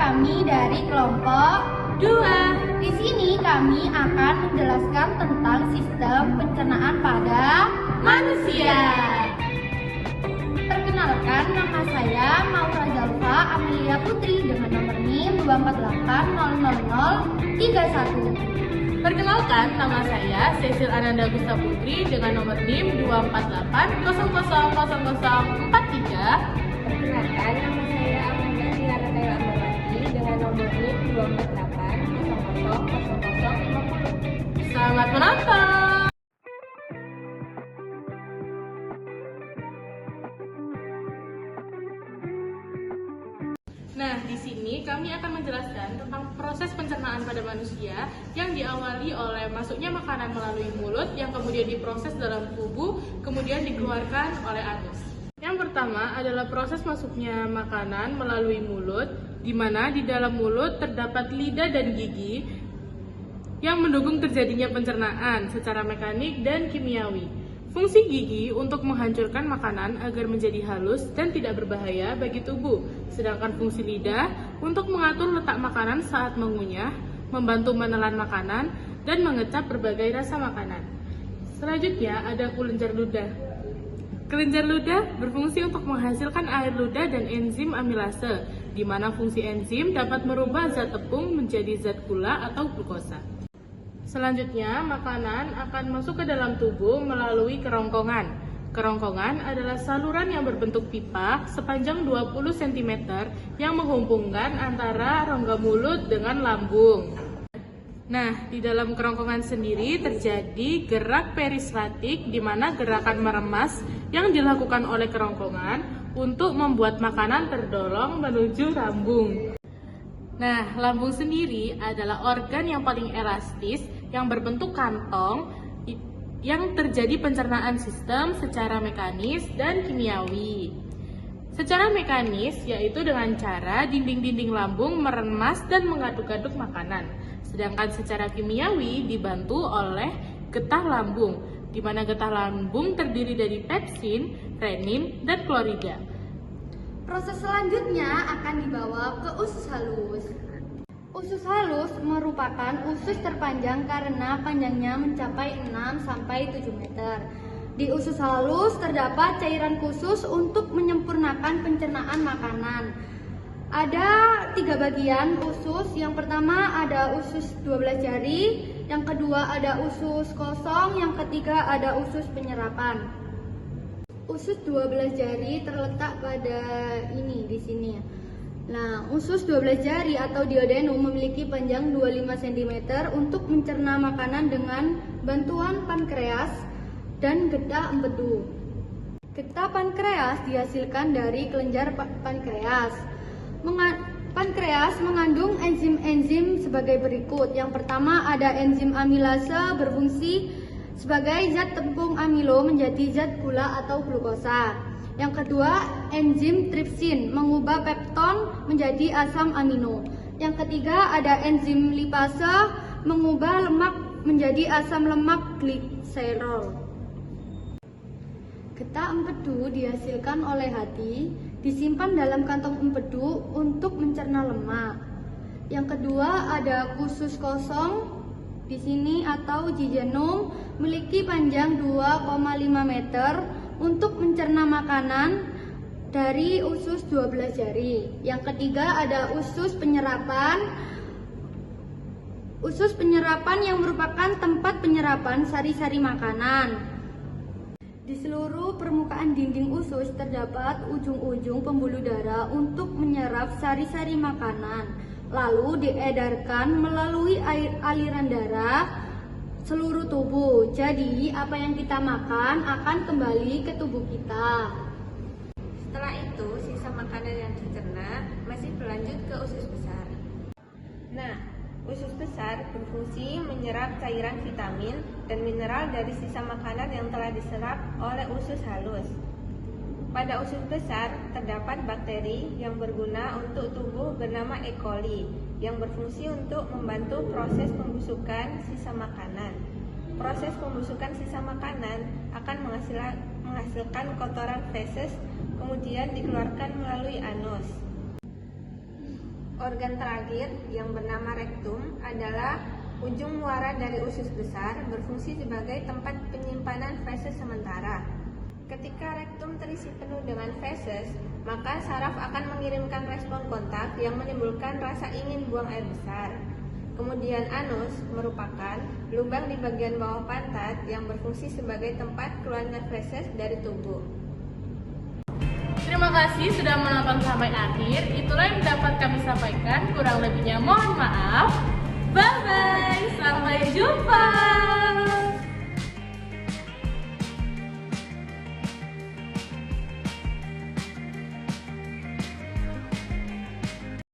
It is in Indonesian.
kami dari kelompok 2. Di sini kami akan menjelaskan tentang sistem pencernaan pada manusia. Perkenalkan, nama saya Maura Zalfa Amelia Putri dengan nomor NIM 2480031. Perkenalkan, nama saya Cecil Ananda Gusta Putri dengan nomor NIM 248000043. Perkenalkan, nama saya Amanda Tiara Daya Ambawati dengan nomor NIM 248000050. Selamat menonton! Nah, di sini kami akan menjelaskan tentang proses pencernaan pada manusia yang diawali oleh masuknya makanan melalui mulut yang kemudian diproses dalam tubuh, kemudian dikeluarkan oleh anus. Yang pertama adalah proses masuknya makanan melalui mulut, di mana di dalam mulut terdapat lidah dan gigi yang mendukung terjadinya pencernaan secara mekanik dan kimiawi. Fungsi gigi untuk menghancurkan makanan agar menjadi halus dan tidak berbahaya bagi tubuh, sedangkan fungsi lidah untuk mengatur letak makanan saat mengunyah, membantu menelan makanan, dan mengecap berbagai rasa makanan. Selanjutnya ada kelenjar ludah. Kelenjar ludah berfungsi untuk menghasilkan air ludah dan enzim amilase, di mana fungsi enzim dapat merubah zat tepung menjadi zat gula atau glukosa. Selanjutnya, makanan akan masuk ke dalam tubuh melalui kerongkongan. Kerongkongan adalah saluran yang berbentuk pipa sepanjang 20 cm yang menghubungkan antara rongga mulut dengan lambung. Nah, di dalam kerongkongan sendiri terjadi gerak peristatik, di mana gerakan meremas yang dilakukan oleh kerongkongan untuk membuat makanan terdorong menuju lambung. Nah, lambung sendiri adalah organ yang paling elastis yang berbentuk kantong yang terjadi pencernaan sistem secara mekanis dan kimiawi. Secara mekanis yaitu dengan cara dinding-dinding lambung meremas dan mengaduk-aduk makanan. Sedangkan secara kimiawi dibantu oleh getah lambung, di mana getah lambung terdiri dari pepsin, renin, dan klorida. Proses selanjutnya akan dibawa ke usus halus. Usus halus merupakan usus terpanjang karena panjangnya mencapai 6-7 meter. Di usus halus terdapat cairan khusus untuk menyempurnakan pencernaan makanan. Ada 3 bagian usus. Yang pertama ada usus 12 jari, yang kedua ada usus kosong, yang ketiga ada usus penyerapan. Usus 12 jari terletak pada di sini. Nah, usus 12 jari atau duodenum memiliki panjang 25 cm untuk mencerna makanan dengan bantuan pankreas dan getah empedu. Getah pankreas dihasilkan dari kelenjar pankreas. Pankreas mengandung enzim-enzim sebagai berikut. Yang pertama ada enzim amilase berfungsi sebagai zat tepung amilo menjadi zat gula atau glukosa. Yang kedua, enzim tripsin mengubah pepton menjadi asam amino. Yang ketiga, ada enzim lipase mengubah lemak menjadi asam lemak gliserol. Getah empedu dihasilkan oleh hati, disimpan dalam kantong empedu untuk mencerna lemak. Yang kedua, ada usus kosong di sini atau jejunum, memiliki panjang 2,5 meter untuk mencerna makanan dari usus 12 jari. Yang ketiga ada usus penyerapan. Usus penyerapan yang merupakan tempat penyerapan sari-sari makanan. Di seluruh permukaan dinding usus terdapat ujung-ujung pembuluh darah untuk menyerap sari-sari makanan, lalu diedarkan melalui aliran darah seluruh tubuh. Jadi, apa yang kita makan akan kembali ke tubuh kita. Setelah itu, sisa makanan yang dicerna masih berlanjut ke usus besar. Nah, usus besar berfungsi menyerap cairan vitamin dan mineral dari sisa makanan yang telah diserap oleh usus halus. Pada usus besar terdapat bakteri yang berguna untuk tubuh bernama E. coli yang berfungsi untuk membantu proses pembusukan sisa makanan. Proses pembusukan sisa makanan akan menghasilkan kotoran feses, kemudian dikeluarkan melalui anus. Organ terakhir yang bernama rektum adalah ujung muara dari usus besar, berfungsi sebagai tempat penyimpanan feses sementara. Ketika rektum terisi penuh dengan feses, maka saraf akan mengirimkan respon kontak yang menimbulkan rasa ingin buang air besar. Kemudian anus merupakan lubang di bagian bawah pantat yang berfungsi sebagai tempat keluarnya feses dari tubuh. Terima kasih sudah menonton sampai akhir. Itulah yang dapat kami sampaikan. Kurang lebihnya mohon maaf. Bye-bye. Sampai jumpa.